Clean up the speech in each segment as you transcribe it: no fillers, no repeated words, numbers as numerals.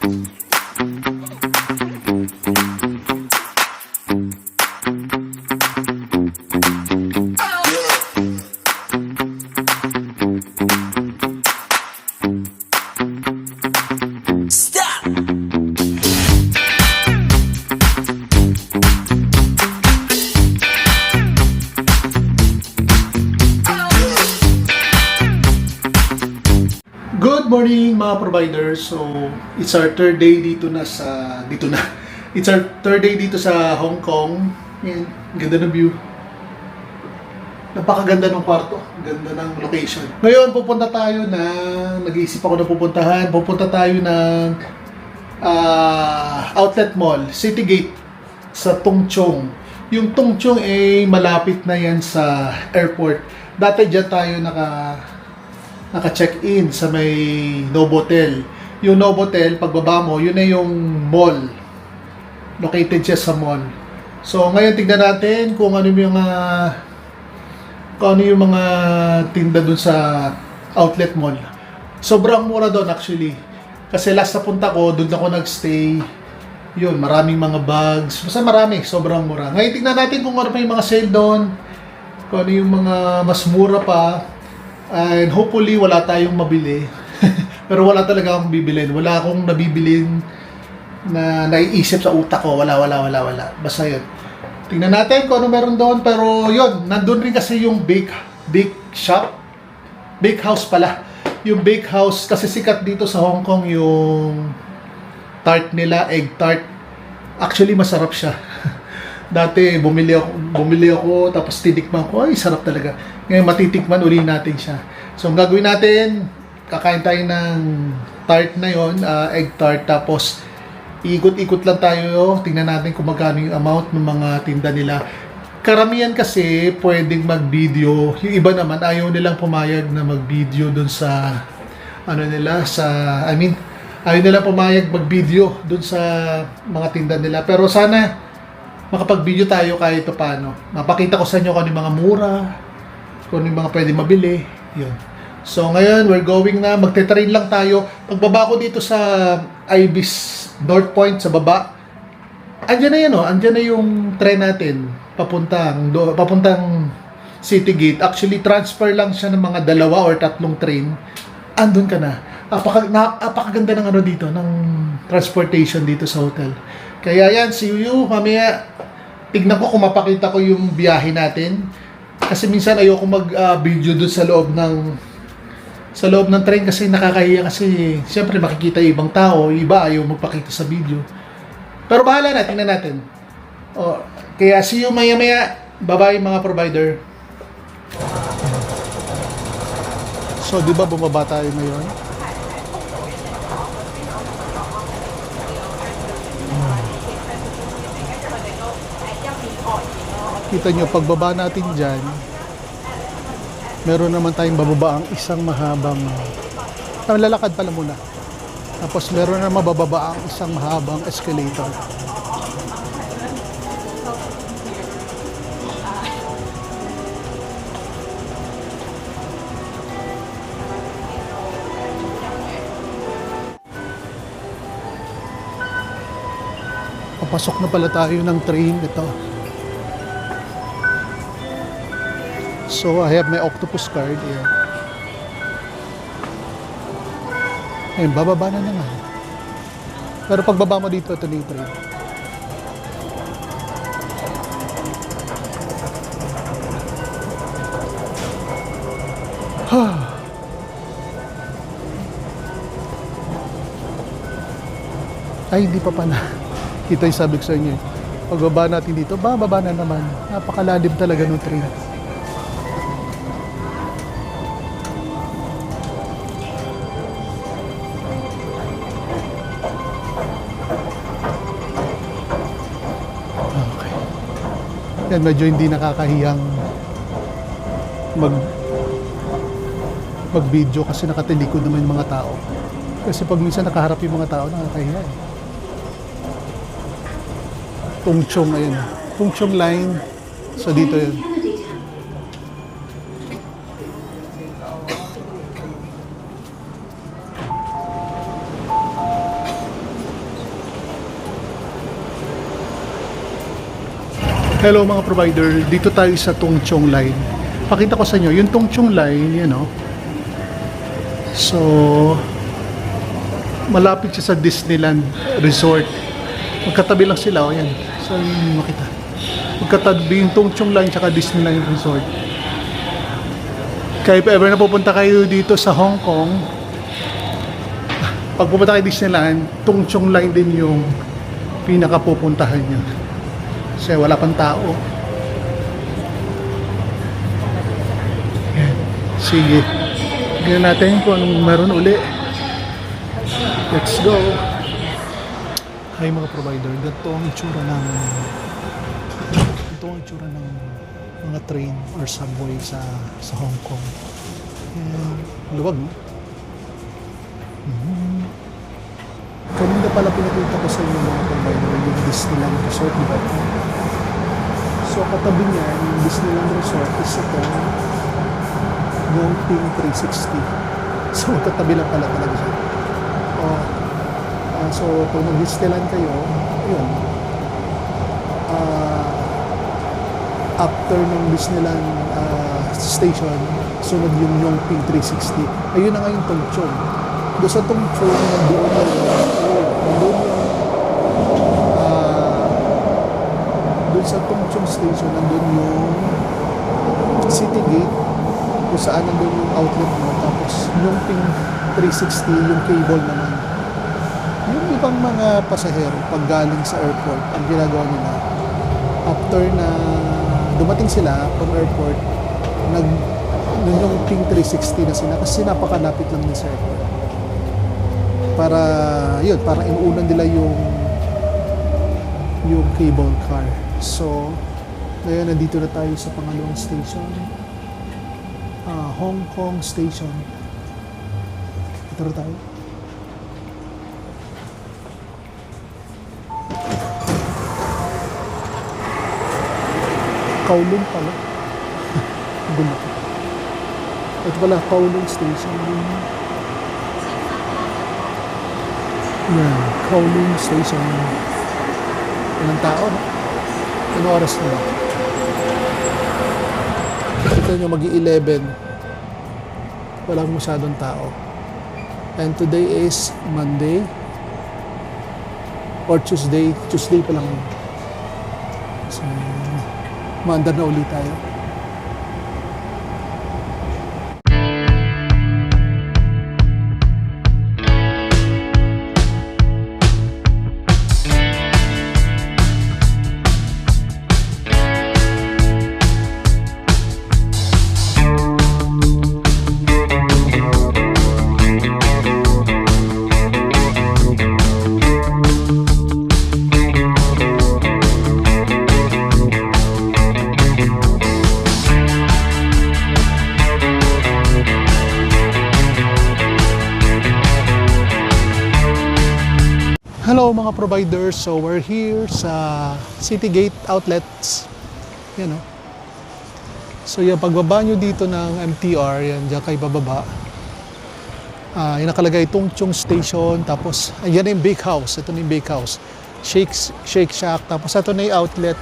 Good morning mga providers. So, it's our third day It's our third day dito sa Hong Kong. Yan, ganda ng view. Napakaganda ng kwarto. Ganda ng location. Ngayon, nag-iisip ako na pupunta tayo ng outlet mall, Citygate sa Tung Chung. Yung Tung Chung ay malapit na yan sa airport. Dati dyan tayo naka-check-in sa may Novotel. Yung Novotel, pagbaba mo, yun na yung mall. Located siya sa mall. So, ngayon tignan natin kung ano yung mga tinda dun sa outlet mall. Sobrang mura doon actually. Kasi last na punta ko, doon ako nagstay. Yun, maraming mga bags. Basta marami, sobrang mura. Ngayon tignan natin kung ano pa yung mga sale doon. Kung ano yung mga mas mura pa. And hopefully, wala tayong mabili. Pero wala talaga akong bibilin. Wala akong nabibilin na naiisip sa utak ko. Wala. Basta yun. Tingnan natin kung ano meron doon. Pero yun, nandun rin kasi yung bake shop. Bake house pala. Yung bake house, kasi sikat dito sa Hong Kong yung tart nila, egg tart. Actually, masarap siya. Dati, bumili ako, tapos titikman ko, ay, sarap talaga. Ngayon, matitikman uli natin siya. So, ang gagawin natin, kakain tayo ng tart na yon, egg tart, tapos ikot-ikot lang tayo, tingnan natin kung magkano yung amount ng mga tinda nila. Karamihan kasi, pwedeng mag-video. Yung iba naman, ayaw nilang pumayag na mag-video dun sa, ayaw nilang pumayag mag-video dun sa mga tinda nila. Pero sana, makapag-video tayo kahit paano. Mapakita ko sa inyo kung ano yung mga mura, kung ano yung mga pwede mabili. Yun. So ngayon, we're going na. Magte-train lang tayo. Pagbaba ko dito sa Ibis North Point sa baba, andyan na yan andyan na yung train natin papuntang Citygate. Actually, transfer lang siya ng mga 2 or 3 train. Andun ka na. Napakaganda ng dito, ng transportation dito sa hotel. Kaya yan, see you mamaya. Tignan ko kung mapakita ko yung biyahe natin. Kasi minsan ayoko mag-video doon sa loob ng train kasi nakakahiya kasi siyempre makikita yung ibang tao, iba ayaw magpakita sa video. Pero bahala na, tingnan natin. Kaya see you maya-maya. Bye-bye mga provider. So, di ba bumaba tayo ngayon? Kita nyo, pagbaba natin dyan, meron naman tayong bababa ang isang mahabang, lalakad pala muna. Tapos meron na mabababa ang isang mahabang escalator. Papasok na pala tayo ng train. Ito. So, I have my octopus card here. Ayun, bababa na naman. Pero pagbaba mo dito, ito na yung train. Ay, hindi pa na. Kita yung sabi ko sa inyo. Pagbaba natin dito, bababa na naman. Napakalalim talaga ng train. Yan, medyo hindi nakakahiyang mag-video kasi nakatilikod naman yung mga tao. Kasi pag minsan nakaharap yung mga tao, nakakahiya. Tung Chung, ayun. Tung Chung line. So dito yun. Hello mga provider, dito tayo sa Tung Chung Line. Pakita ko sa inyo, yung Tung Chung Line, yan o. So, malapit siya sa Disneyland Resort. Magkatabi lang sila, o yan. So, yun yung makita. Magkatabi yung Tung Chung Line tsaka Disneyland Resort. Kaya if ever na pupunta kayo dito sa Hong Kong, pag pupunta kayo Disneyland, Tung Chung Line din yung pinakapupuntahan nyo. Kasi wala pang tao. Yan. Sige. Tignan natin kung anong meron uli. Let's go. Hi mga provider. Ganito ang itsura ng mga train or subway sa Hong Kong. Yan. Luwag, no? Kanina pala pinakita ko sa inyo mga provider yung Disneyland Resort, di ba? So katabi niya, yung Disneyland Resort is ito yung Ping 360. So katabi lang pala talaga siya. So kung nag-Disneyland kayo, yun. After ng Disneyland station, sunod yung Ping 360. Ayun na nga yung Tongchong. Doon sa Tongchong, nandoon doon sa Tongchong Station, nandun yung City Gate, kung saan nandun yung outlet mo. Tapos yung Ping 360, yung cable naman. Yung ibang mga pasahero, pag galing sa airport, ang ginagawa nila, after na dumating sila from airport, yung Ping 360 na sila, kasi napakalapit lang din sa airport. Para, yun, parang inuunan nila yung cable car. So, ngayon nandito na tayo sa pangalawang station. Hong Kong Station. Ito na tayo. Kowloon pala. Gulo. Ito pala, Kowloon Station. Yan, Kowloon Station. Ilang tao, no? Ano oras na ba? Kita nyo, mag-11. Walang masyadong tao. And today is Monday. Or Tuesday. Tuesday pa lang. So, maandar na ulit tayo. Hello mga providers, so we're here sa Citygate Outlets. Yan o. So yung pagbaba nyo dito ng MTR, yan dyan kayo bababa. Yung nakalagay Tongchong Station, tapos ayan na yung bake house. Ito na yung bake house. Shake Shack, tapos ito na yung outlet.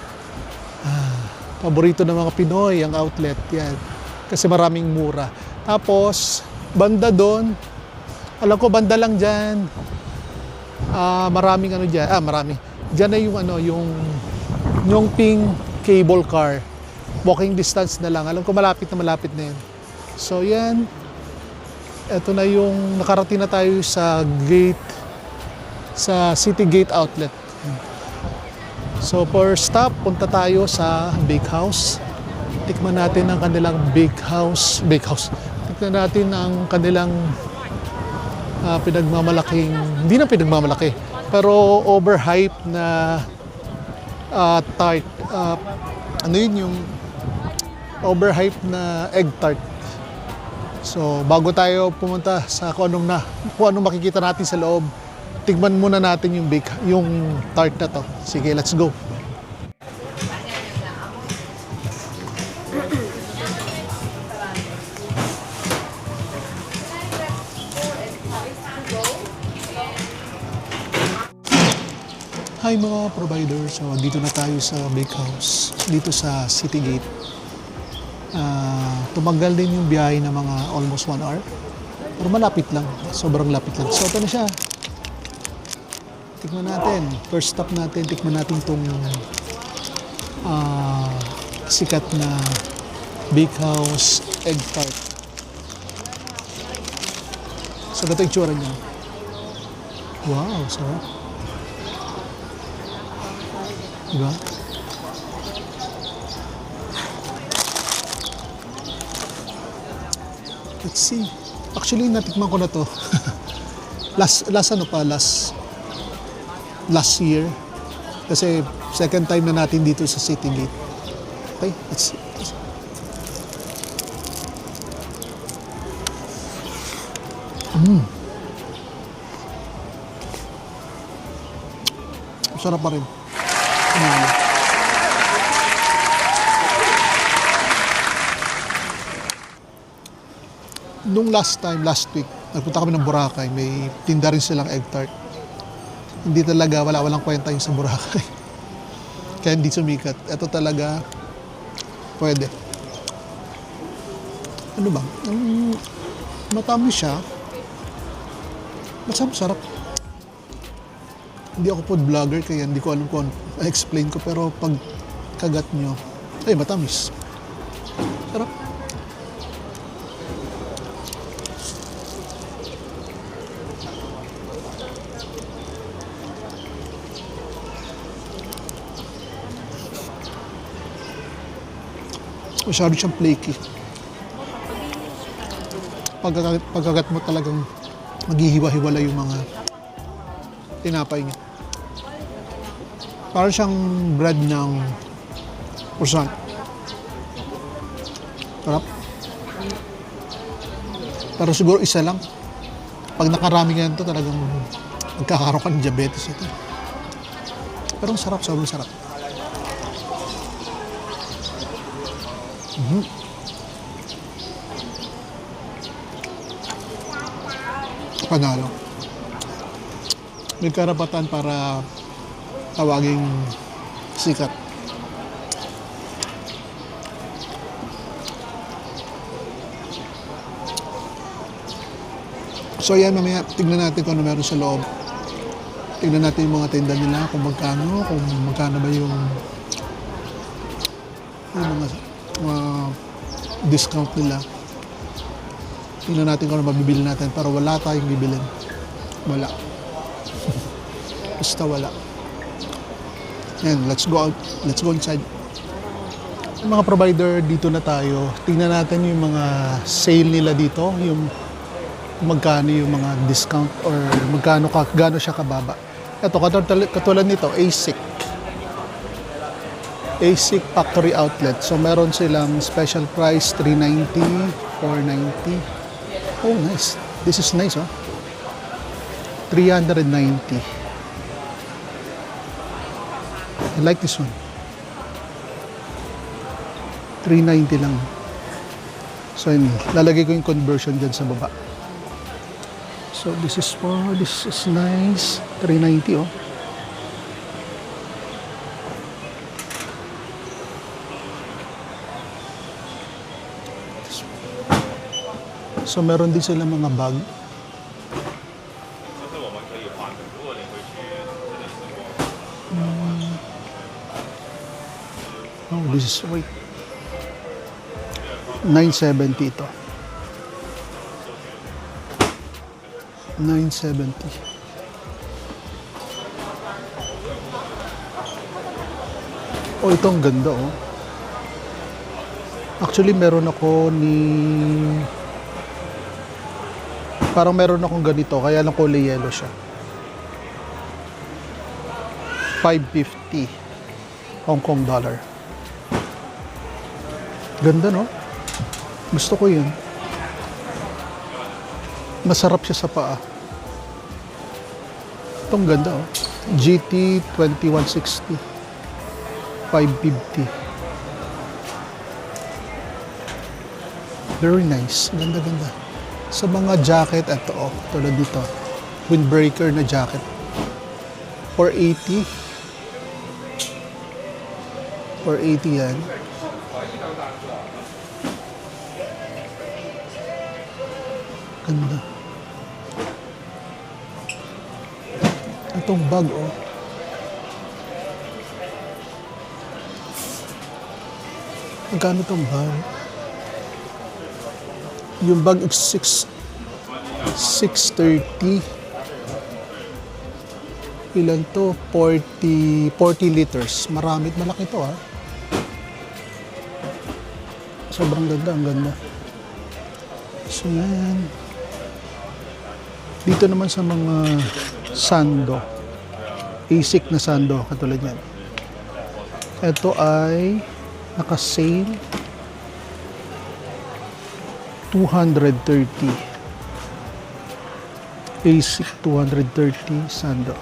Paborito ng mga Pinoy ang outlet. Yan. Kasi maraming mura. Tapos, banda doon, alam ko banda lang dyan. Maraming ano diyan. Marami. Diyan na yung ano, yung Ping cable car. Walking distance na lang. Alam ko malapit na yun. So yan. Ito na yung nakarating na tayo sa gate, sa Citygate Outlet. So for stop, punta tayo sa bake house. Tikman natin ang kanilang bake house. Tikman natin ang kanilang pinagmamalaking, hindi na pinagmamalaki, pero overhype na tart. Ano yun, yung overhype na egg tart. So bago tayo pumunta sa kung anong makikita natin sa loob, tignan muna natin yung tart na to. Sige, let's go. Hi mga provider, so dito na tayo sa Bakehouse, dito sa City Gate. Tumagal din yung biyahe ng mga almost 1 hour. Pero malapit lang, sobrang lapit lang. So ito na siya. Tikman natin. First stop natin, tikman natin itong sikat na Bakehouse egg tart. So ito yung tsura niya. Wow, sarap. Diba? Let's see. Actually, natikman ko na to. last year. Kasi second time na natin dito sa City Gate. Okay, let's see. Sarap pa rin. Nung last week, nagpunta kami ng Boracay, may tinda rin silang egg tart. Hindi talaga, walang kwenta yung sa Boracay. Kaya hindi sumikat. Ito talaga, pwede. Ano ba? Matamis siya. Masarap. Hindi ako food vlogger, kaya hindi ko alam kung explain ko. Pero pag kagat nyo, ay matamis. Sarap. Masyado siyang flaky. Pagkagat mo talagang maghihiwa-hiwala yung mga tinapay niya. Parang siyang bread ng croissant. Sarap. Pero siguro isa lang. Pag nakarami ka nito, talagang magkakaroon ka ng diabetes ito. Pero ang sarap, sobrang sarap. Panalo. May karapatan para tawaging sikat. So yan, mamaya tignan natin kung ano meron sa loob. Tignan natin yung mga tinda nila, kung magkano ba yung mga discount nila. Tingnan natin kung ano mabibili natin para wala tayong bibilin. Wala. Basta wala. Yan, let's go out. Let's go inside. Mga provider, dito na tayo. Tingnan natin yung mga sale nila dito, yung magkano yung mga discount or gaano siya kababa. Ito, katulad nito, ASIC Factory Outlet. So, meron silang special price, $390, $490. Oh, nice. This is nice, oh. $390. I like this one. $390 lang. So, yun. Lalagay ko yung conversion dyan sa baba. So, this is nice. $390, oh. So, meron din sila mga bag. Oh, this is, wait. $970 ito. $970. Oh, ito ang ganda, oh. Actually, meron ako parang meron akong ganito, kaya lang kulay yellow siya. $550 Hong Kong dollar. Ganda, no? Gusto ko yun. Masarap siya sa paa. Itong ganda, oh. GT 2160. $550. Very nice. Ganda-ganda. Sa mga jacket, ito, oh, tulad dito. Windbreaker na jacket. $480. 480 yan. Ganda. Itong bag, oh. Magkano itong bag? Yung bag is 630. Ilan to? 40 liters. Marami at malaki to, ha. Sobrang ganda, ang ganda. So, yan. Dito naman sa mga sando. Basic na sando, katulad yan. Ito ay naka-sale. 230. Basic 230 sando.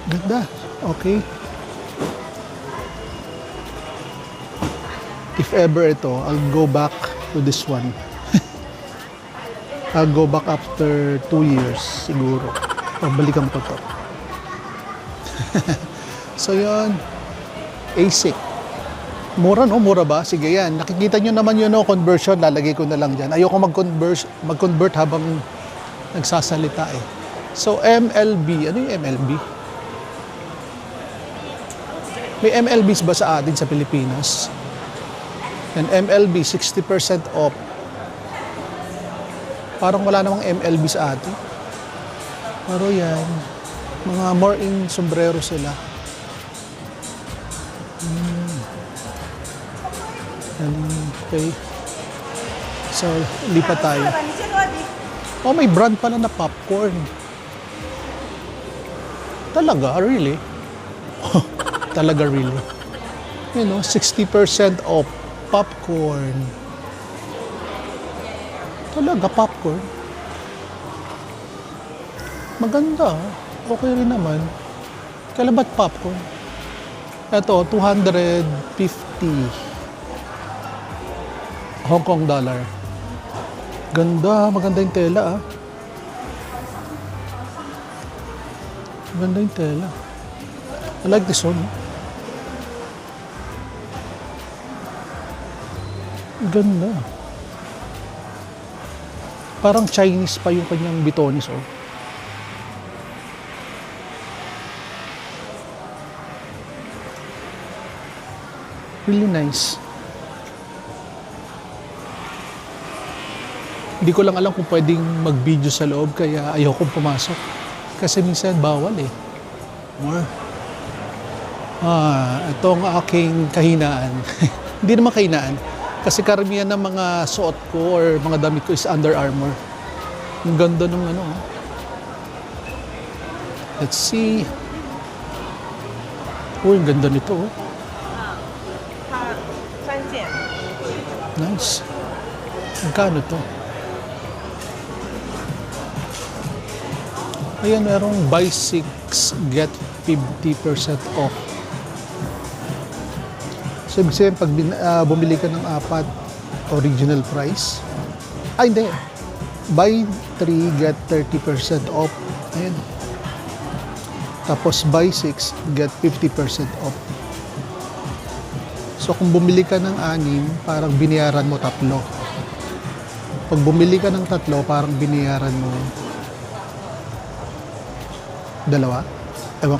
Ganda. Okay. If ever ito, I'll go back to this one. I'll go back after 2 years siguro. Balikan ko to. So yun. ASIC. Mura, no? Mura ba? Sige yan. Nakikita nyo naman yun, no? Conversion. Lalagay ko na lang dyan. Ayoko mag-convert habang nagsasalita eh. So MLB. Ano yung MLB? May MLBs ba sa atin sa Pilipinas? And MLB, 60% off. Parang wala namang MLB sa atin. Pero yan, mga more in sombrero sila. Okay. So, lipat tayo. Oh, may brand pala na popcorn. Talaga? Really? Talaga really. You know, 60% off popcorn. Talaga popcorn. Maganda. Okay rin naman. Kailan ba't popcorn? Ito, 250 Hong Kong dollar. Ganda. Maganda yung tela, ah. Maganda yung tela. I like this one. Ganda. Parang Chinese pa yung kanyang bitonis, oh. Really nice. Hindi ko lang alam kung pwedeng mag-video sa loob kaya ayokong pumasok. Kasi minsan bawal eh. More. Itong aking kahinaan. Hindi naman kahinaan. Kasi karamihan ng mga suot ko or mga damit ko is Under Armour. Ang ganda ng ano. Let's see. Oh, ang ganda nito. Oh. Nice. Magkano to? Ayan, merong buy 6, get 50% off. So, ibig sabihin, pag bumili ka ng 4, original price. Ay, hindi. Buy 3, get 30% off. Ayan. Tapos, buy 6, get 50% off. So, kung bumili ka ng 6, parang binayaran mo 3. Pag bumili ka ng 3, parang binayaran mo 2. Ewan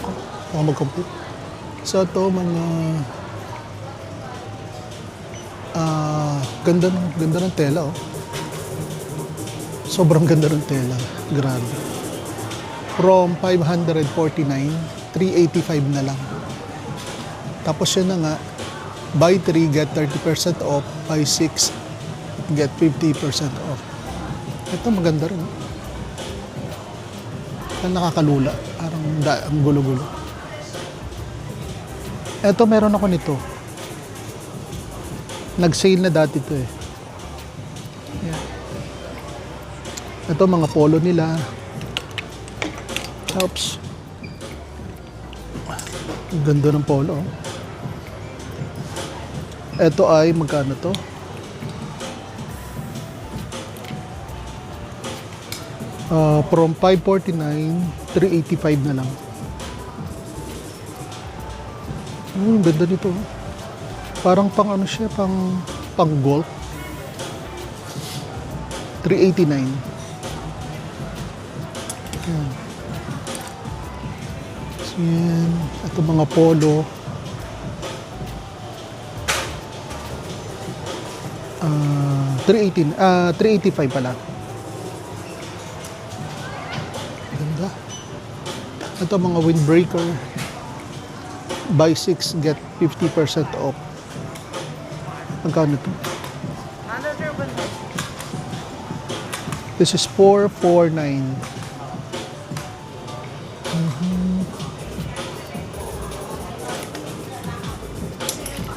ko. Baka mag-complete. So, ito mga ganda ng tela, oh. Sobrang ganda ng tela. Grabe. From 549, 385 na lang. Tapos yun na nga, buy 3, get 30% off. Buy 6, get 50% off. Ito maganda rin. Ang nakakalula. Parang ang gulo-gulo. Ito meron ako nito. Nag-sale na dati ito eh. Yan. Ito mga polo nila. Oops. Ang ganda ng polo. Ito ay magkano to? From 549, 385 na lang. Ang ganda nito. Parang pang ano siya, pang golf. 389. Yan. So, yan. Ito mga polo. 385 pala. Ganda. Ito mga windbreaker. Buy 6, get 50% off. Magkano ito? This is 449.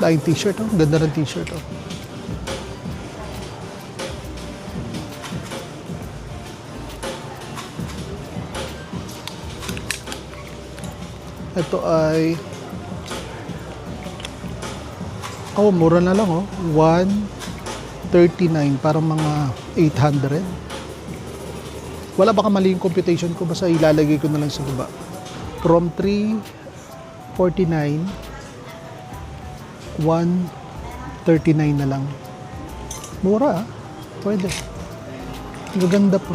Daing t-shirt, oh. Ganda ng t-shirt, oh. Ito ay mura na lang, oh. 139, parang mga 800. Wala baka mali yung computation ko, basta ilalagay ko na lang sa baba. From 349, 139 na lang. Mura, ah. Pwede. Maganda po.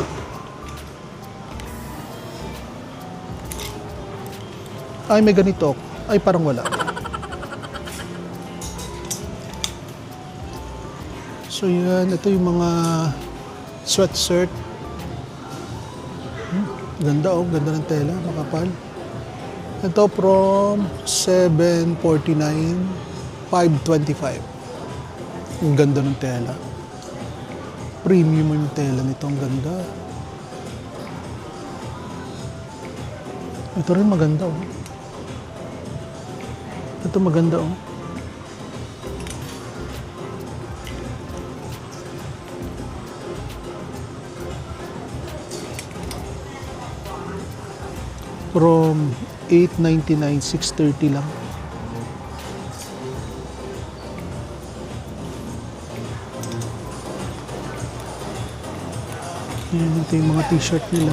Ay, may ganito. Ay, parang wala. So, yan. Ito yung mga sweatshirt. Ganda, oh. Ganda ng tela. Makapal. Ito from 749, 525. Ang ganda ng tela. Premium yung tela nito. Ang ganda. Ito rin maganda, oh. Ito maganda, oh. From 899, 630 lang. Yan, ito yung mga t-shirt nila.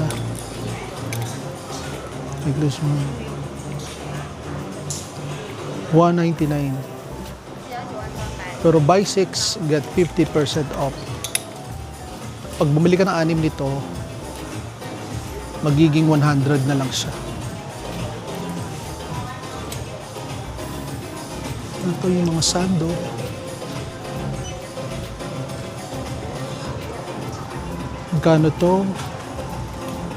Like this one. 199. Pero buy 6, get 50% off. Pag bumili ka ng 6 nito, magiging 100 na lang siya. Ito yung mga sando. Magkano to?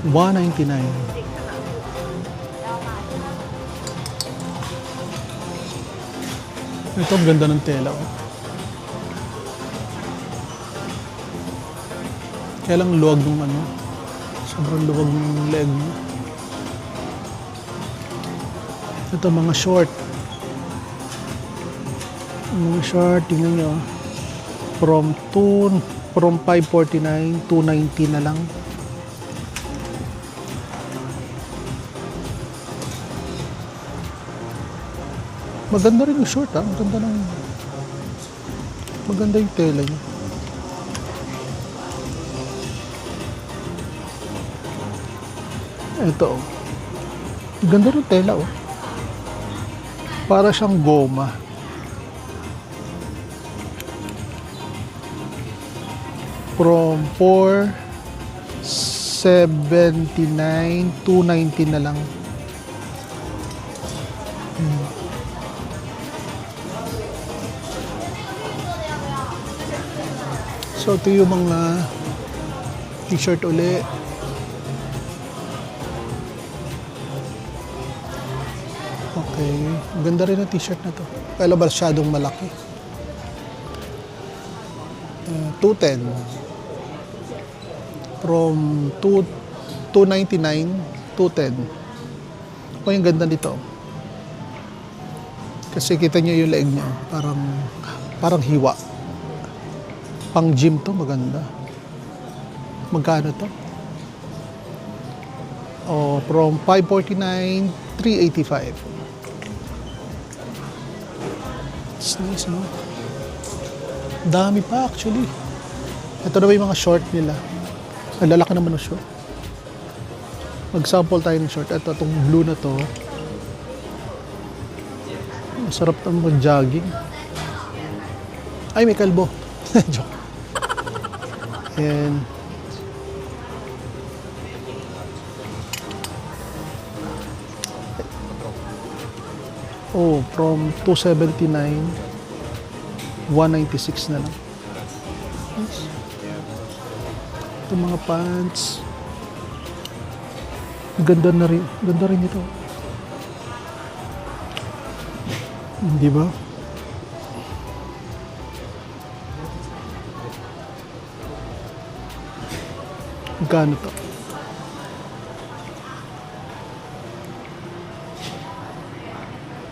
199. Ito, ang ganda ng tela, oh. Kaya lang luwag ng ano. Sobrang luwag ng leg mo. Ito, mga short. Mga short, tingnan nyo. From 549, 290 na lang. Maganda rin yung short, ha? Maganda yung tela niya. Ito, oh. Ganda rin tela, oh. Para siyang goma. From 479, 290 na lang. So, ito yung mga t-shirt uli. Okay. Ganda rin ang t-shirt na to. Kaya ba masyadong malaki? 210. From 299, 210. O, yung ganda nito. Kasi kita nyo yung leeg niya. Parang hiwa. Pang gym to, maganda. Magkano to? Oh, from 549, 385. It's nice, no? Dami pa, actually. Ito na ba yung mga short nila? Ang lalaki naman ng short. Mag-sample tayo ng short. Ito, itong blue na to. Masarap ang mag-jogging. Ay, may kalbo. Joke. And oh, from 279, 196 na lang. Nice. Ito mga pants. Ganda na rin. Ganda rin ito. Di ba? Magkano to?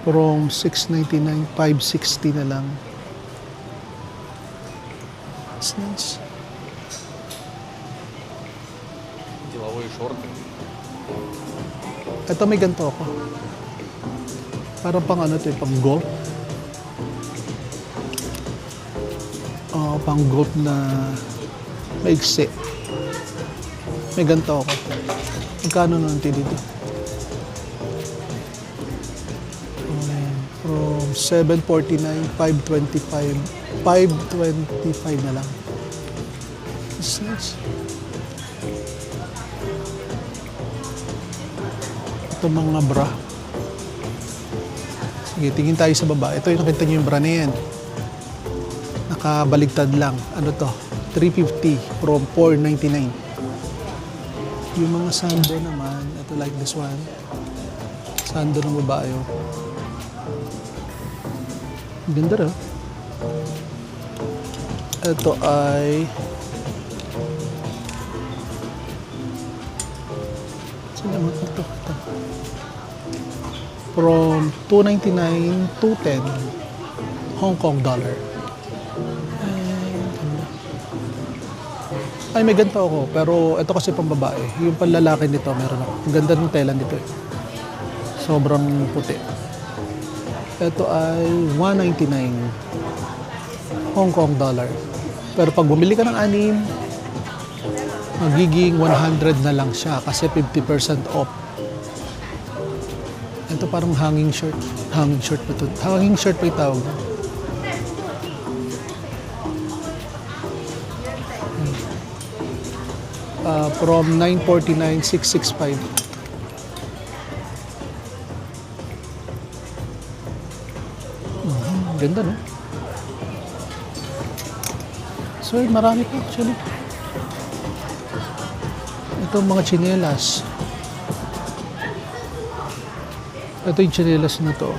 From 699, 560 na lang. That's nice. Деловые шорты. Ito may ganito ako. Parang pang ano to, pang golf. Pang golf na maigsi. May ganito ako. Magkano nun dito? From 749, 525, 525 na lang. That's nice. Ito mga bra. Sige, tingin tayo sa baba. Ito yung nakita nyo yung bra na yan. Nakabaligtad lang. Ano to? 350 from 499. Yung mga sando naman, ito like this one. Sando ng babae. Oh. Ganda rin. Ito ay saan naman ito? From 299 to 10 Hong Kong dollar. Ay, may ganito ako. Pero ito kasi pang babae. Yung panlalaki nito, meron ako. Ang ganda ng tela nito eh. Sobrang puti. Ito ay 199 Hong Kong dollar. Pero pag bumili ka ng 6, magiging 100 na lang siya kasi 50% off. Ito parang hanging shirt. Hanging shirt pa ito. Hanging shirt pa yung tawag. From 949, 665. Ganda, no? So, marami pa actually. Ito mga tsinelas. Ito yung tsinelas na to.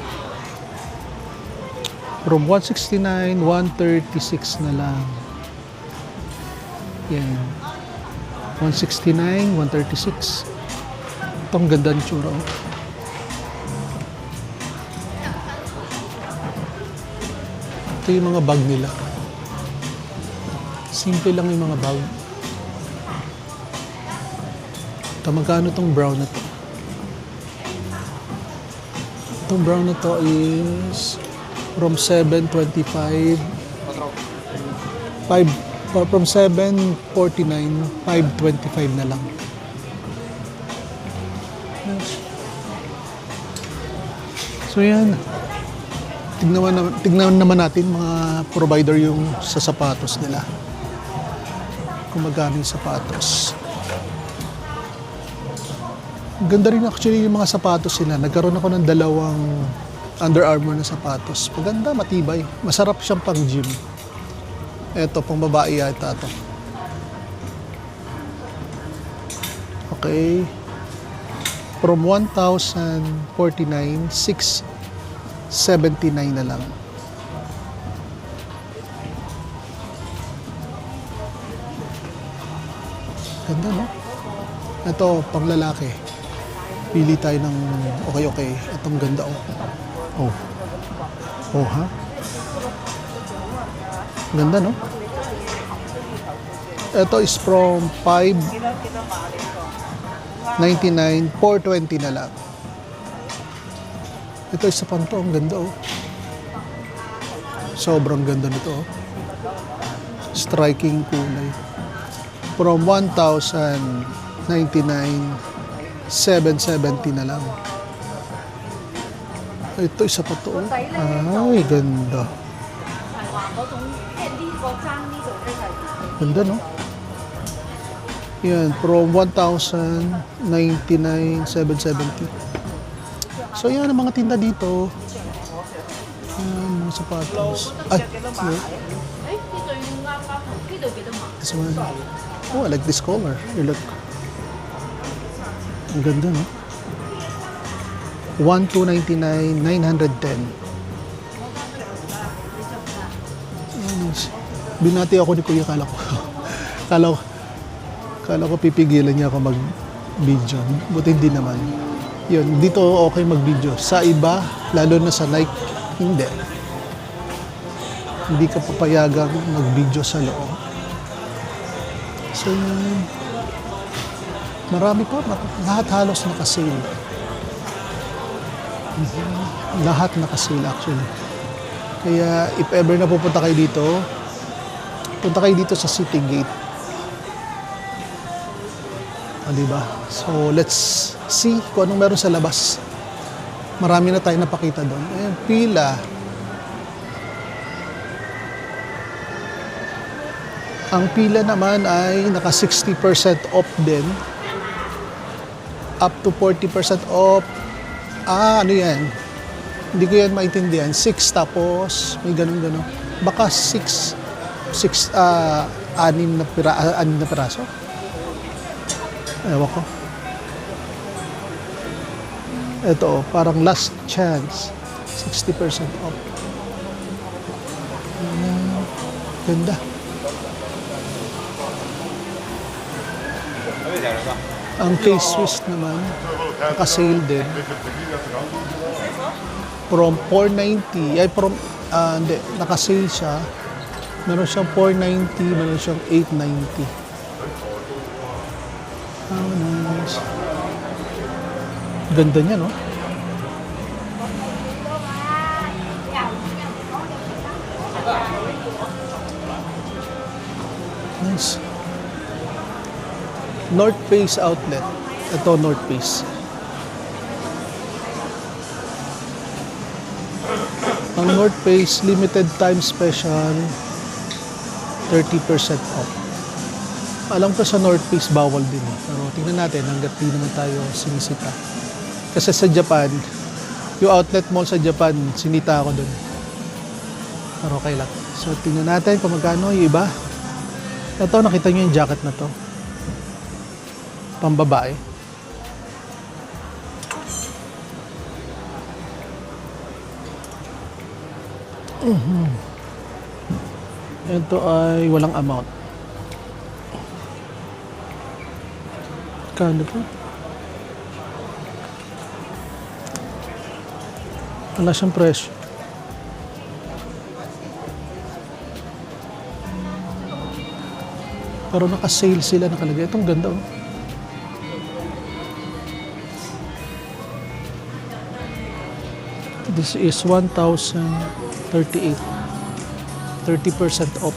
From 169, 136 na lang. Yan. 169, 136. Ito ang ganda ng tsura. Ito yung mga bag nila. Simple lang yung mga bag. Ito, magkano itong brown na to? Itong brown na to is from 725, from 749, 525 na lang. So yan. Tignan naman natin mga provider yung sa sapatos nila. Kung magkano yung sapatos. Ganda rin actually yung mga sapatos nila. Nagkaroon ako ng 2 Under Armour na sapatos. Maganda, matibay. Masarap siyang pang gym. Eto, pang babae yata ito. Okay. From 1,049, 679 na lang. Ganda, no? Ito, pang lalaki. Pili tayo ng okay. Itong ganda, oh. Oh, ha? Ganda, no? Ito is from 599, 420 na lang. Ito isa pang to, ang ganda, oh. Sobrang ganda nito, oh. Striking kulay. From 1,099, 770 na lang. Ito, isa pa to. Ay, ganda. 係話嗰種即係呢個爭呢度咧就係 Ganda, no? Yan, from 1,099,770. So, yan ang mga tinda dito. Yan, mga sapatos. Ay, yeah. 誒呢對啱啱呢度幾多碼？ This one. Oh, I like this color. You look. Ang ganda, no? 1,299, 910. Binati ako ni Kuya, kala ko. kala ko pipigilan niya ako mag-video. Buti hindi naman. Yun, dito okay mag-video. Sa iba, lalo na sa Nike, hindi. Hindi ka papayagang mag-video sa loob. So, yun. Marami pa. Lahat halos nakasale. Lahat nakasale actually. Kaya if ever na pupunta kayo dito, punta kayo dito sa City Gate. Diba? So, let's see kung anong meron sa labas. Marami na tayo napakita doon. Ayan, pila. Ang pila naman ay naka 60% off din. Up to 40% off. Ano yan? Hindi ko yan maintindihan. 6 tapos may ganun-ganun. Baka 6 anim na piraso. Ewan ko. Ito, parang last chance. 60% off. Ganda. Ang K-Swiss naman, naka-sale din. From 490, hindi, naka-sale siya. Meron siyang 490, meron siyang 890. Oh, nice. Ganda niya, no? Nice. North Face outlet. Ito, North Face. Ang North Face limited time special 30% off. Alam ko sa North Face bawal din eh. Pero tingnan natin hanggat di naman tayo sinisita. Kasi sa Japan, yung outlet mall sa Japan, sinita ako doon. Pero okay lang. So tingnan natin kung magkano yung iba. Ito, nakita nyo yung jacket na to. Pambabae. Ito ay walang amount. Kano po? Wala siyang presyo. Pero naka-sale sila nakalagay. Itong ganda oh. This is 1,038. 30% off.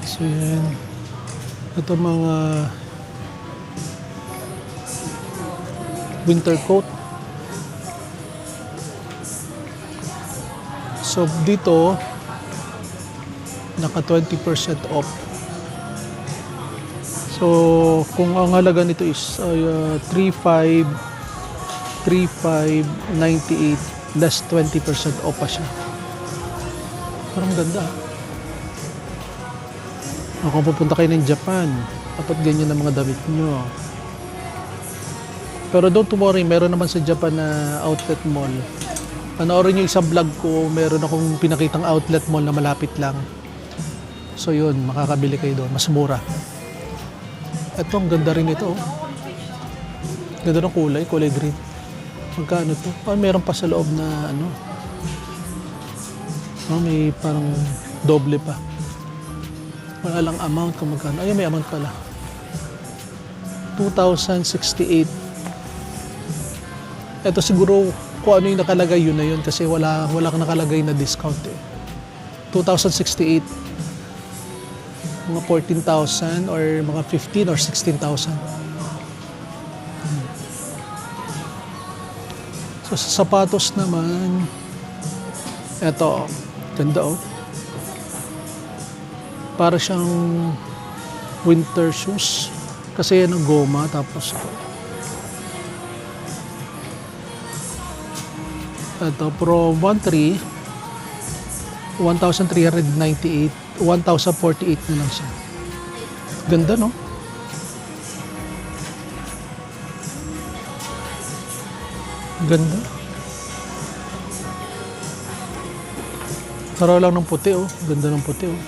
So yan. Ito mga winter coat. So dito naka 20% off. So kung ang halaga nito is 3,598 less 20% off pa siya. Parang ganda. Kung pupunta kayo ng Japan, dapat ganyan ang mga damit nyo. Pero don't worry, meron naman sa Japan na outlet mall. Panoorin nyo isang vlog ko, meron akong pinakitang outlet mall na malapit lang. So yun, makakabili kayo doon. Mas mura. Ito, ang ganda rin ito. Ganda ng kulay green. Magkano to? Meron pa sa loob na ano. May parang doble pa. Wala lang amount kung magkano. Ayun, may amount pala. 2,068. Ito siguro kung ano yung nakalagay, yun na yun. Kasi wala kang nakalagay na discount eh. 2,068. Mga 14,000 or mga 15 or 16,000. So sa sapatos naman, eto, ganda oh. Para siyang winter shoes. Kasi yan ang goma, tapos ito, Pro 1.3, 1,398, 1,048 na lang siya. Ganda, no? Ganda. Taraw lang ng puti, oh. Ganda ng puti, oh.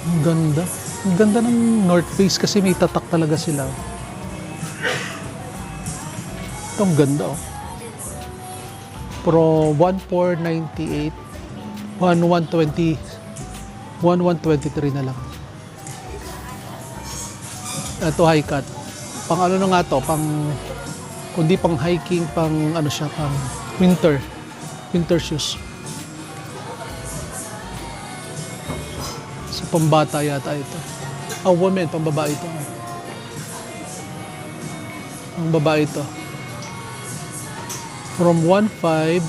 Ang ganda. Ang ganda ng North Face kasi may tatak talaga sila. Ito ang ganda, oh. Pro 1,498, 1,120, 1,123 na lang. Ito high cut. Pang ano na nga to, pang kundi pang hiking, pang ano siya, pang winter shoes. Sa pambata yata ito. Ah, women, pang babae ito. Pang babae ito. From 1,500,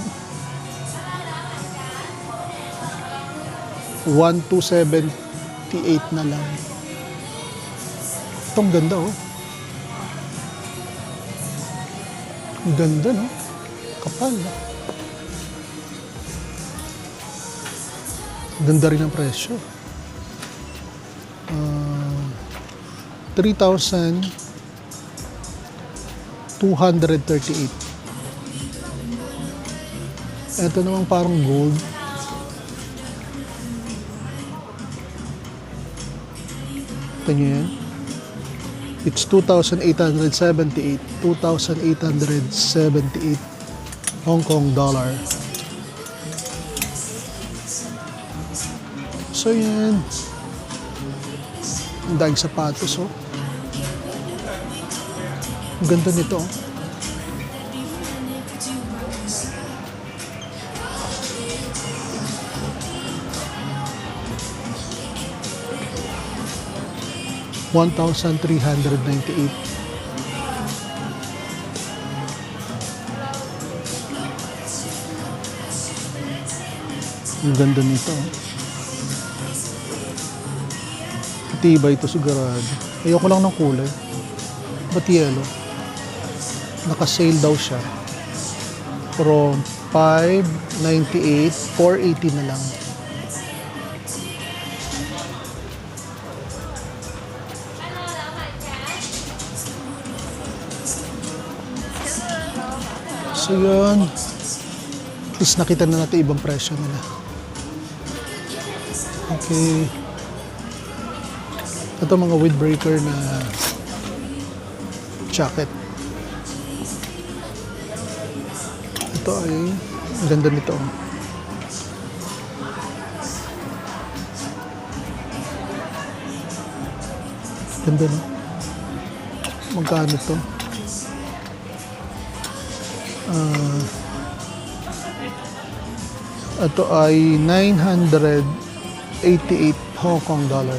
1,278 na lang. Itong ganda, oh. Ang ganda, no? Kapal, no? Ganda rin ang presyo. 3,238. Ito namang parang gold. Ito nyo yan. It's 2,878. 2,878 Hong Kong dollar. So yan. Ang daing sapatos, oh. Ang ganda nito, oh. $1,398. Ang ganda nito. Tibay ito sigurado. Ayoko lang ng kulay. Ba't yellow? Naka-sale daw siya. From 598, 480 na lang. So yun, at least nakita na natin ibang presyo nila. Okay. Ito mga windbreaker na jacket. Ito ay, ang ganda nito. Ganda, no? Magkano to? Ito ay 988 Hong Kong dollar.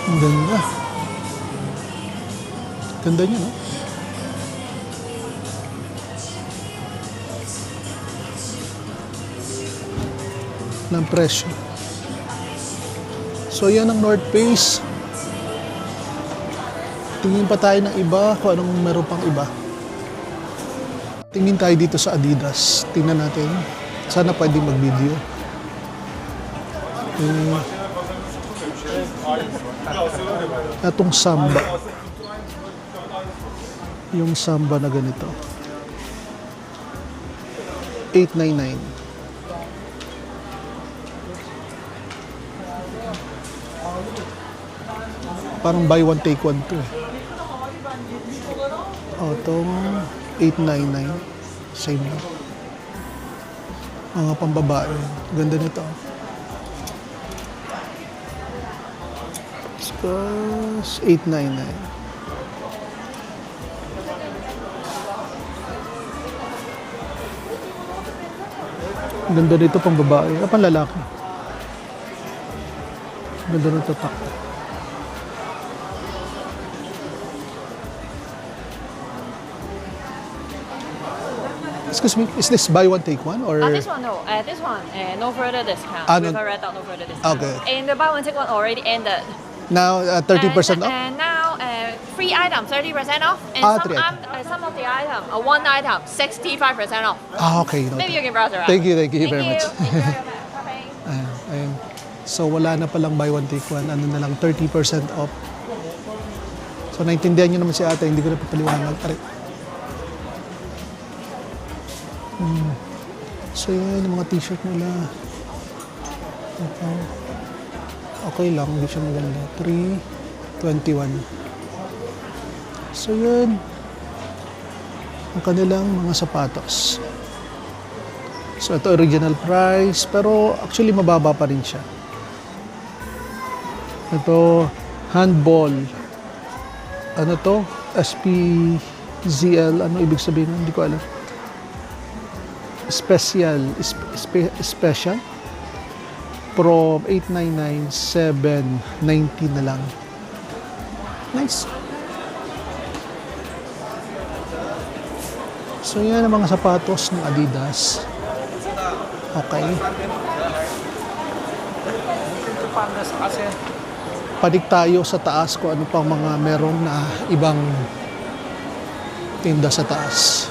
Ang ganda. Ganda niya, no? Ng presyo. So yan ang North Face. Tingin pa tayo ng iba kung anong meron pang iba. Tingin tayo dito sa Adidas. Tingnan natin. Sana pwede mag-video. Itong Samba. Yung Samba na ganito. 899. Parang buy one take one to eh. Oh, itong 899. Same lang. Mga pambabae. Ganda nito. This cost 899. Ganda dito pang babae. Pang lalaki. Ganda ng tatak. Excuse me, is this buy one take one or? This one no. This one no further discount. No. With a red dot, no further discount. Okay. And the buy one take one already ended. Now 30% off? And now free item 30% off. And three some of the item one item 65% off. Okay. Maybe you can browse around. Thank you very much. Thank you very much. Bye-bye. Ayun. So wala na palang buy one take one, ano na lang 30% off. So naintindihan niyo naman si ate, hindi ko na papaliwanag. So yun, yung mga t-shirt nila. Ito. Okay lang, hindi siya maganda. 321. So yun. Ang kanilang mga sapatos. So ito original price, pero actually mababa pa rin siya. Ito, handball. Ano to? SPZL. Ano ibig sabihin? Hindi ko alam. Special from 899 790 na lang. Nice. So yan ang mga sapatos ng Adidas. Okay. Padik tayo sa taas kung ano pang mga meron na ibang tinda sa taas.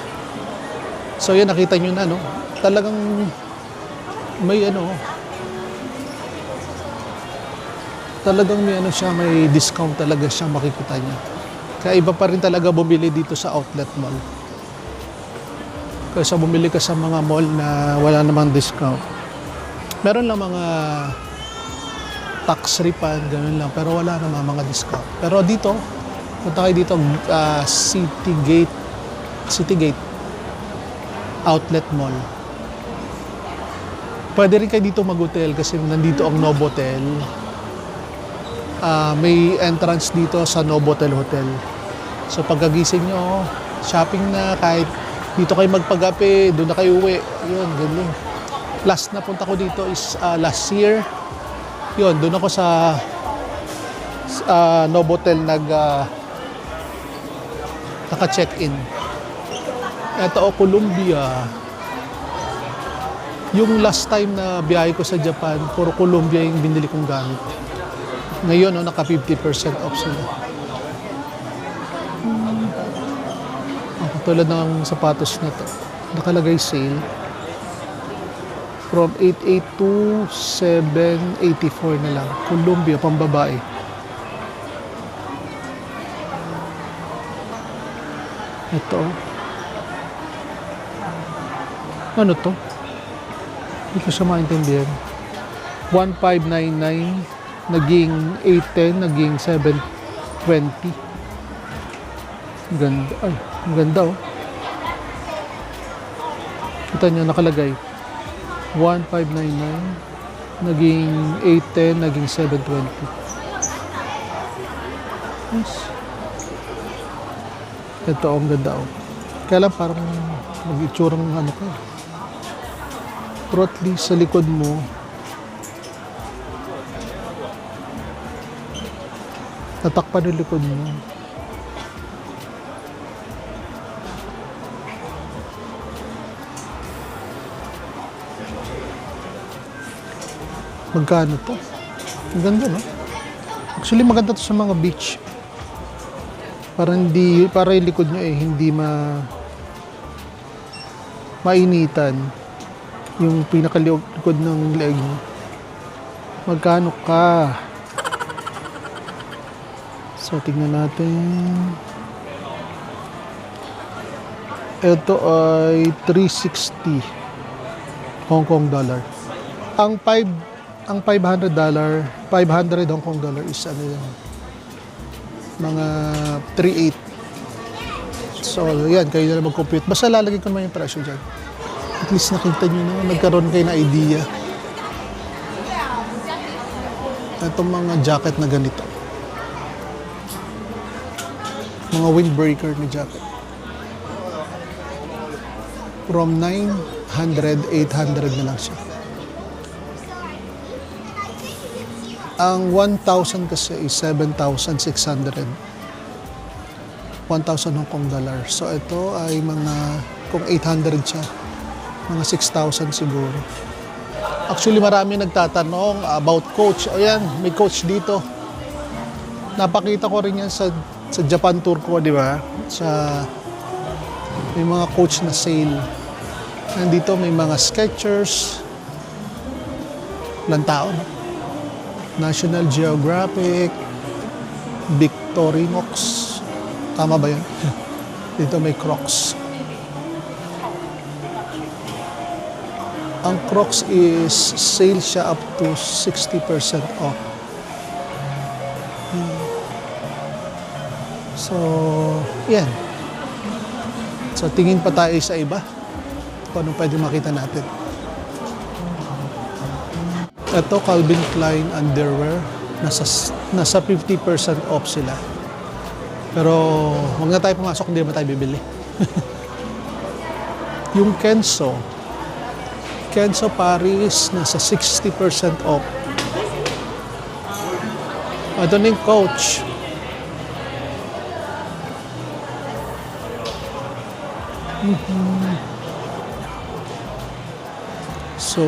So yan, nakita nyo na, no? Talagang may talagang may siya, may discount talaga siya, makikita niya. Kaya iba pa rin talaga bumili dito sa outlet mall. Kaysa bumili ka sa mga mall na wala namang discount. Meron lang mga tax refund, ganun lang, pero wala namang mga discount. Pero dito, punta kayo dito, Citygate Outlet Mall. Pwede rin kayo dito mag-hotel kasi nandito ang Novotel. May entrance dito sa Novotel Hotel. So pagkagising nyo, shopping na, kahit dito kayo magpagapi, doon na kayo uwi. Yun, ganun. Last na punta ko dito is last year. Yun, doon ako sa Novotel naka-check-in. Ito, Colombia. Yung last time na biyahe ko sa Japan, puro Colombia yung binili kong gamit. Ngayon, naka 50% off sila. Tulad ng sapatos na to. Nakalagay sale. From 882 784 na lang. Colombia, pambabae. Ito. Ano to? Hindi ko siya maintindihan. 1599, naging 810, naging 720. Ganda. Ay, ang ganda oh. Kita nyo, nakalagay. 1599, naging 810, naging 720. Yes. Ito, ang ganda oh. Kaya lang parang mag-itsurang ano ka. Pero at least sa likod mo, tatakpan yung likod mo. Magkano to? Ang ganda, no? Actually, maganda to sa mga beach. Para yung likod nyo hindi mainitan yung pinakalikod ng leg mo. Magkano ka? So, tingnan natin. Ito ay 360 Hong Kong dollar. Ang $500 Hong Kong dollar is ano yan? Mga 3.8. So, yan, kayo na lang mag-compute. Basta lalagay ko naman yung presyo dyan. At least nakita nyo na, nagkaroon kayo na idea. Itong mga jacket na ganito. Mga windbreaker na jacket. From 900, 800 na lang siya. Ang 1,000 kasi is 7,600. 1,000 Hong Kong dollar. So ito ay mga, kung 800 siya, mga 6,000 siguro. Actually marami nagtatanong about coach. Ayan, may coach dito. Napakita ko rin yan sa Japan tour ko, di ba? May mga coach na sale. Nandito may mga Skechers. Ilang tao, no? National Geographic, Victorinox. Tama ba yun? Dito may Crocs. Ang Crocs is sale siya up to 60% off. So, yan. So, tingin pa tayo sa iba. Kung anong pwede makita natin. Ito, Calvin Klein underwear. Nasa 50% off sila. Pero, huwag na tayo pumasok, hindi naman tayo bibili. Yung Kenzo Paris, nasa 60% off. Ito na yung Coach. So,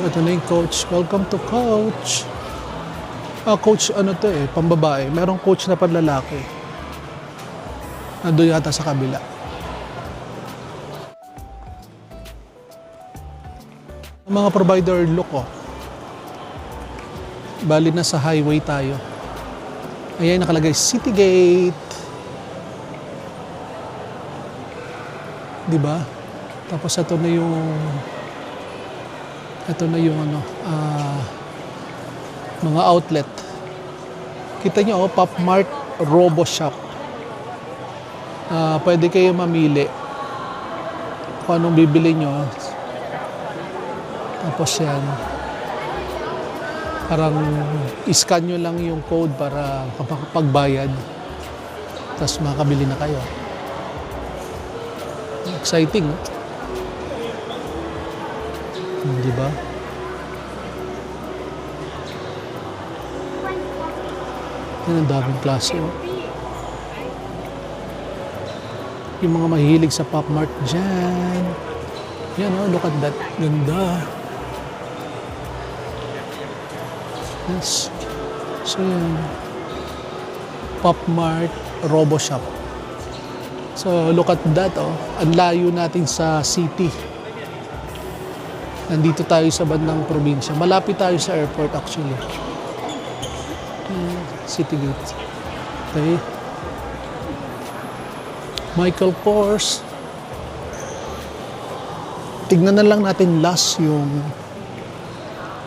ito na yung Coach. Welcome to Coach. Coach, ano to pambabae. Merong Coach na panlalaki. Nandun yata sa kabila. Ang mga provider look, bali na sa highway tayo. Ayan, nakalagay Citygate. Diba? Tapos ito na yung mga outlet. Kita nyo, Pop Mart Robo Shop. Pwede kayo mamili kung anong bibili nyo. Tapos yan, parang iscan nyo lang yung code para kapag-bayad. Tapos makakabili na kayo. Exciting, no? Di ba? Yan ang daming klase. Yung mga mahilig sa Pop Mart dyan. Yan, look at that. Ganda. Yes. So yan. Pop Mart Robo Shop. So look at that, ang layo natin sa city. Nandito tayo sa bandang probinsya. Malapit tayo sa airport actually. Citygate. Okay. Michael Kors. Tignan na lang natin last yung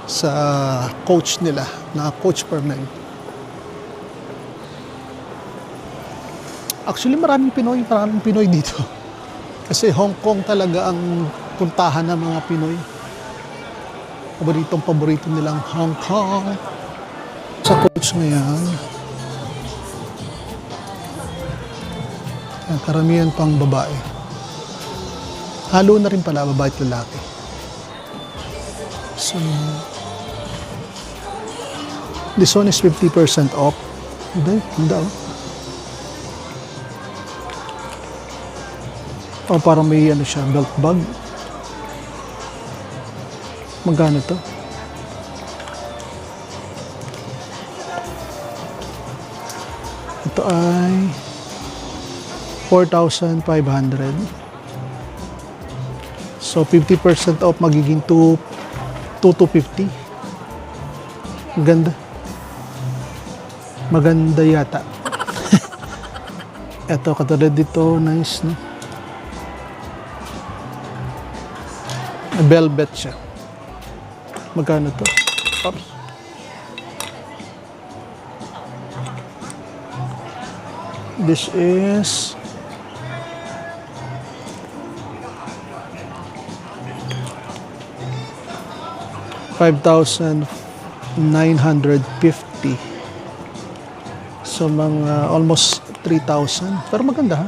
sa coach nila, na Coach per men. Actually, maraming Pinoy dito. Kasi Hong Kong talaga ang puntahan ng mga Pinoy. Paborito nilang Hong Kong. Sa Coach ngayon, karamihan pang babae. Halo na rin pala, babae at lalaki. So, this one is 50% off. Ganda. Parang may siya, belt bag. Magkano to? Ito ay 4,500. So 50% off, magiging 2,250. Maganda yata. Ito, katulad dito, nice, no? Velvet siya. Magkano to? Oops. This is $5,950. So mga almost 3,000. Pero maganda ha.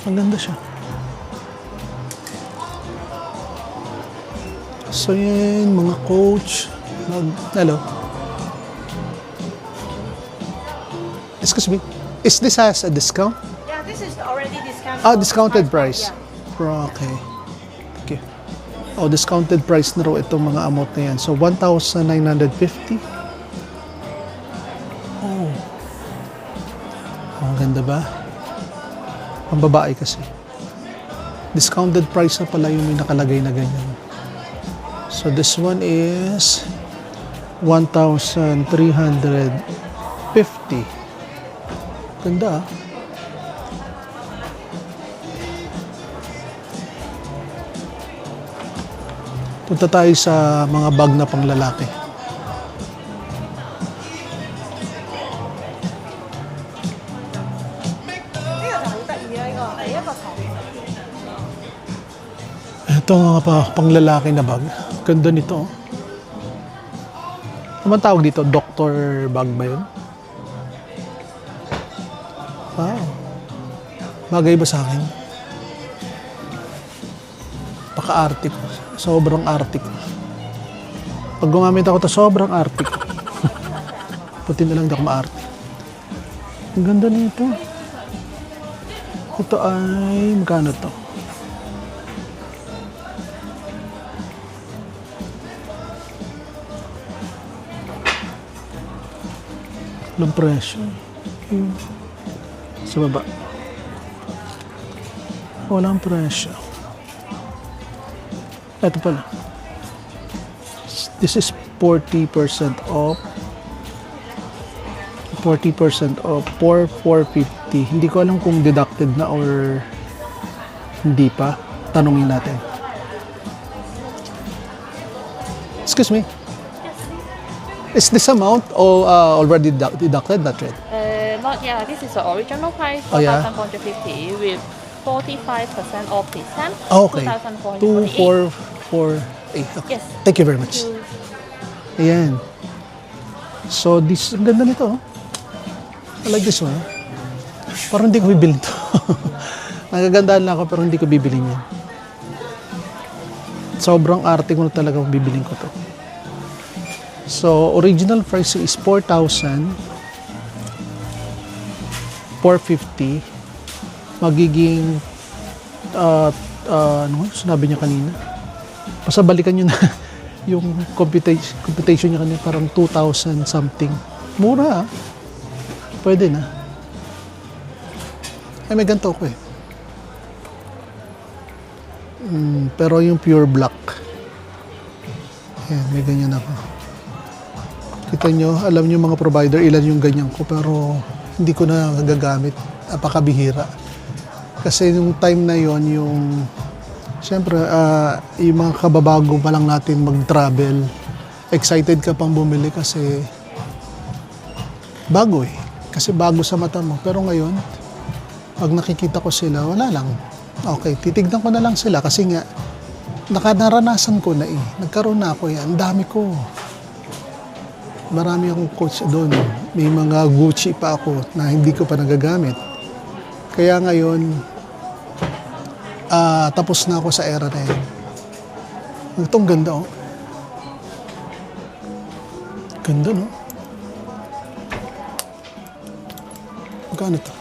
Maganda siya. So yan, mga coach. Hello. Excuse me. Is this has a discount? Yeah, this is already discounted. Ah, discounted price. Yeah. Okay. Okay. Oh, discounted price na raw itong mga amount na yan. So, 1,950. Oh. Ang ganda ba? Ang babae kasi. Discounted price na pala yung may nakalagay na ganyan. So, this one is 1,350. Ganda ah. Punta tayo sa mga bag na panglalaki. Ito nga panglalaki na bag. Ganda nito. Ano man tawag dito? Doctor bag ba yun? Wow. Bagay ba sa akin? Paka-arte ko. Sobrang arte ko. Pag gumamit ako to, sobrang arte ko. Puti na lang di ako maarte. Ang ganda nito. Ito ay, magkano to? Walang presyo. Sa baba. Walang presyo. Ito pala. This is 40% off. 40% off for 450. Hindi ko alam kung deducted na or hindi pa. Tanungin natin. Excuse me. Is this amount already deducted? Not yet. Not yeah. This is the original price, Oh, yeah? 4,450 with 45% off discount. Okay. 2,448. 2448. Okay. Yes. Thank you very much. Ayan. So, this, ang ganda nito. I like this one. Parang hindi ko bibili ito. Nagagandaan lang ako pero hindi ko bibili yan. Sobrang arte ko na talaga kung bibiling ko to. So, original price is 4,450. Magiging ano sinabi niya kanina? Basta balikan niyo na yung computation niya kanina, parang 2,000 something. Mura ah. Pwede na. Ay, may ganito ko eh. Pero yung pure black. Ayan, may ganyan ako. Kita nyo, alam nyo mga provider, ilan yung ganyan ko, pero hindi ko na nagagamit. Napakabihira. Kasi yung time na yon yung siyempre, yung mga kababago pa lang natin mag-travel, excited ka pang bumili kasi bago eh. Kasi bago sa mata mo. Pero ngayon, pag nakikita ko sila, wala lang. Okay, titignan ko na lang sila kasi nga, naranasan ko na eh. Nagkaroon na ako yan. Ang dami ko. Marami akong coach doon. May mga Gucci pa ako na hindi ko pa nagagamit. Kaya ngayon, tapos na ako sa era na yan. Itong ganda oh. Ganda no? Magkano to?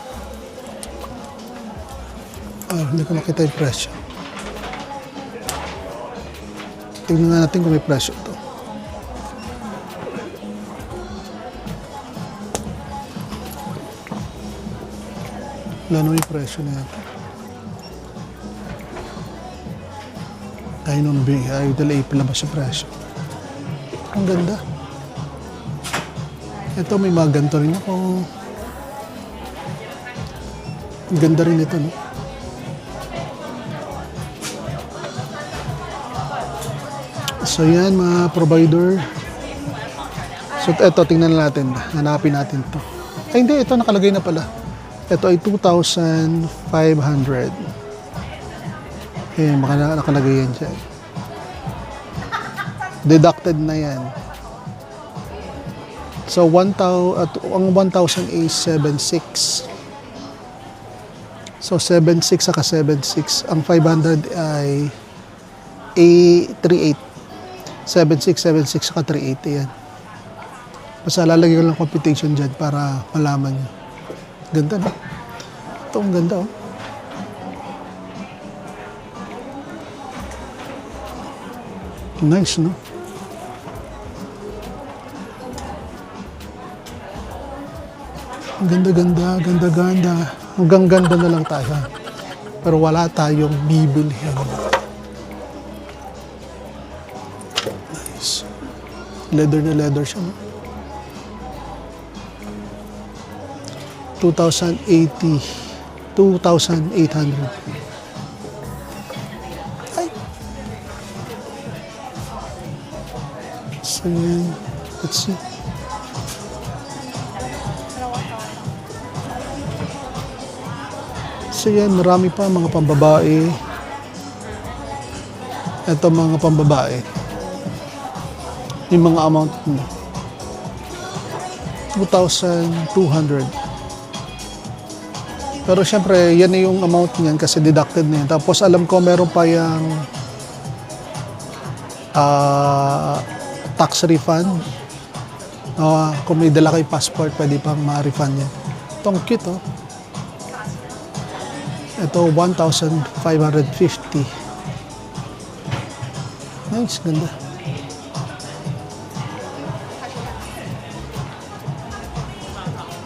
Hindi ko makita yung presyo. Tingnan nga natin kung may presyo to. Wala naman yung presyo na ito. Ay, nung ay, dala ipilabas yung presyo. Ang ganda. Ito, may mga ganito rin ako. Ang ganda rin ito, no? So, yan, mga provider. So, ito, tingnan natin. Hanapin natin to. Ay, hindi. Ito, nakalagay na pala. Ito ay 2,500. Ayan, nakalagay yan dyan. Deducted na yan. So, ang 1,000 is 7,600. So, 7,600 saka 7,600. Ang 500 ay 3,800. 7,600, 7,600 saka 3,800. Yan. Basta lalagyan ko lang computation dyan para malaman nyo. Ganda, no? Ito, ang ganda, oh. Nice, no? Ganda-ganda, ganda-ganda. Hanggang ganda na lang tayo. Pero wala tayong bibilihan. Nice. Leather na leather siya, no? 2,080. 2,800. Ay! So, yan. Let's see. So yan, marami pa mga pambabae. Ito mga pambabae. Yung mga amount mo. 2,200. Pero syempre, yan na yung amount niyan kasi deducted na yan. Tapos alam ko meron pa yung tax refund. Kung may dala kay passport, pwede pang ma-refund yan. Ito ang cute, oh. Ito, 1,550. Nice, ganda.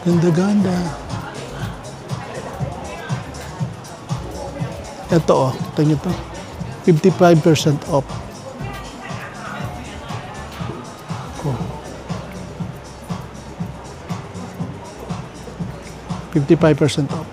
Ganda-ganda. Ito, oh. Ito nyo to. 55% off. Cool. 55% off.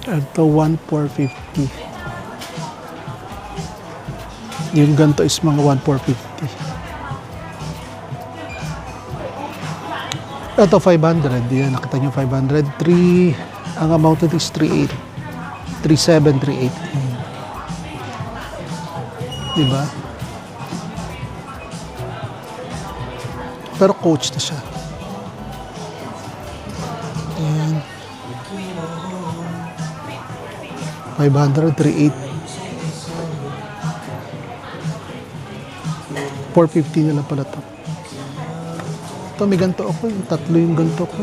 Ito, 1,450. Yung ganito is mga 1,450. Ito, 500. Yan, nakita nyo 500. Ang amount ito is 3,800. 3,700, 3,800. Diba? Pero coach na siya. Ayan. 500, 3,800. 450 na lang pala ito. Ito, may ganito ako. Yung tatlo yung ganito ko.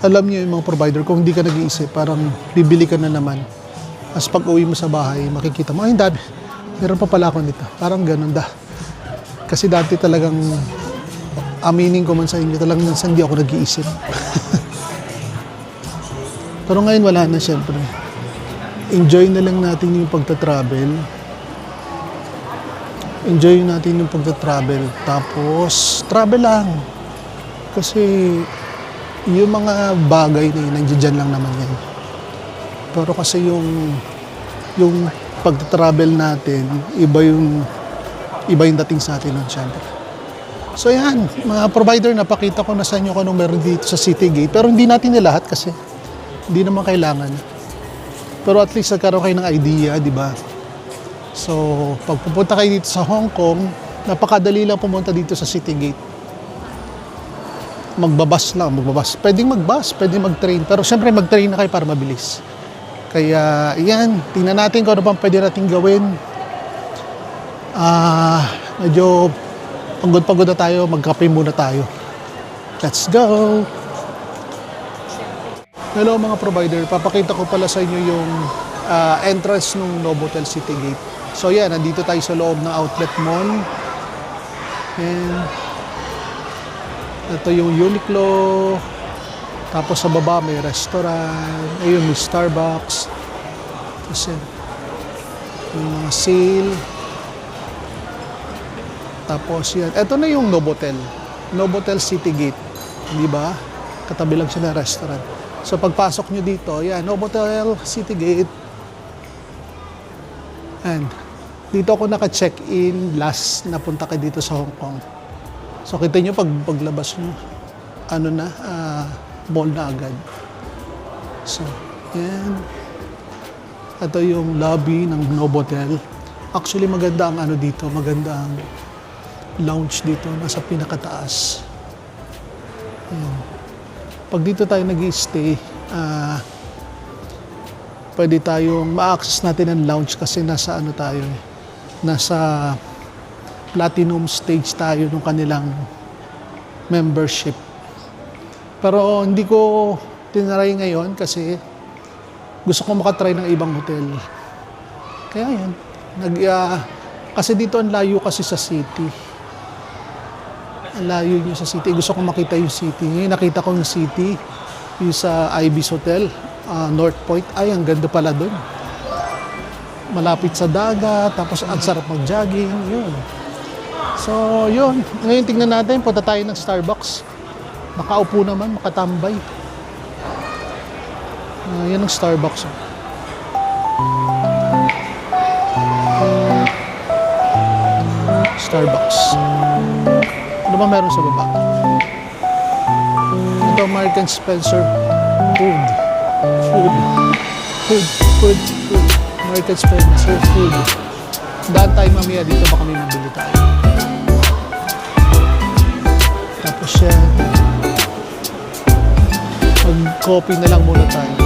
Alam niyo yung mga provider, kung hindi ka nag-iisip, parang bibili ka na naman. As pag uwi mo sa bahay, makikita mo, ay, dami. Meron pa pala ako nito. Parang ganun da. Kasi dati talagang, aminin ko man sa inyo, talagang minsan hindi ako nag-iisip. Pero ngayon wala na, syempre. Enjoy na lang natin yung pagta-travel. Enjoy natin yung pagta-travel. Tapos, travel lang. Kasi, yung mga bagay na yun, nandiyan lang naman yan. Pero kasi yung pagta-travel natin, iba yung dating sa atin nun, syempre. So yan, mga provider, napakita ko na sa inyo kung anong meron dito sa City Gate. Pero hindi natin nilahat kasi hindi naman kailangan. Pero at least nagkaroon kayo ng idea, di ba? So, pag pupunta kayo dito sa Hong Kong, napakadali lang pumunta dito sa City Gate. Magbabas. Pwedeng magbus, pwedeng mag-train. Pero syempre mag-train na kayo para mabilis. Kaya, yan, tingnan natin kung ano pang pwede natin gawin. Medyo pagod na tayo, magkape muna tayo. Let's go! Hello mga provider, papakita ko pala sa inyo yung entrance ng Novotel City Gate. So yan, nandito tayo sa loob ng outlet mall. And ito yung Uniqlo. Tapos sa baba may restaurant. Ayun, may Starbucks. Tapos yan, yung mga sale. Tapos yan, ito na yung Novotel. Novotel City Gate. Di ba? Katabi lang siya ng restaurant. So pagpasok nyo dito, yan, Novotel City Gate. And dito ako naka-check-in last na punta kayo dito sa Hong Kong. So kita nyo paglabas nyo, mall na agad. So, yan. Ito yung lobby ng Novotel. Actually, maganda ang ano dito. Maganda ang lounge dito. Nasa pinakataas. Ayan. Pag dito tayo nag-stay, pwede tayong ma-access natin ang lounge kasi nasa ano tayo eh. Nasa platinum stage tayo ng kanilang membership. Pero hindi ko tinry ngayon kasi gusto ko makatry ng ibang hotel. Kaya yan. Kasi dito ang layo kasi sa city. Ang layo niyo sa city. Gusto ko makita yung city. Ngayon nakita ko yung city. Yung sa Ibis Hotel, North Point. Ay, ang ganda pala doon. Malapit sa dagat. Tapos ang sarap mag-jogging. Yun. So, yun. Ngayon tingnan natin. Punta tayo ng Starbucks. Nakaupo naman. Makatambay. Yan ang Starbucks. Starbucks. Ano ba meron sa baba? Ito, American Spencer. Food. American Spencer Food. Daan tayo mamaya dito. Baka may mabili tayo. Tapos yan. Mag-coffee na lang muna tayo.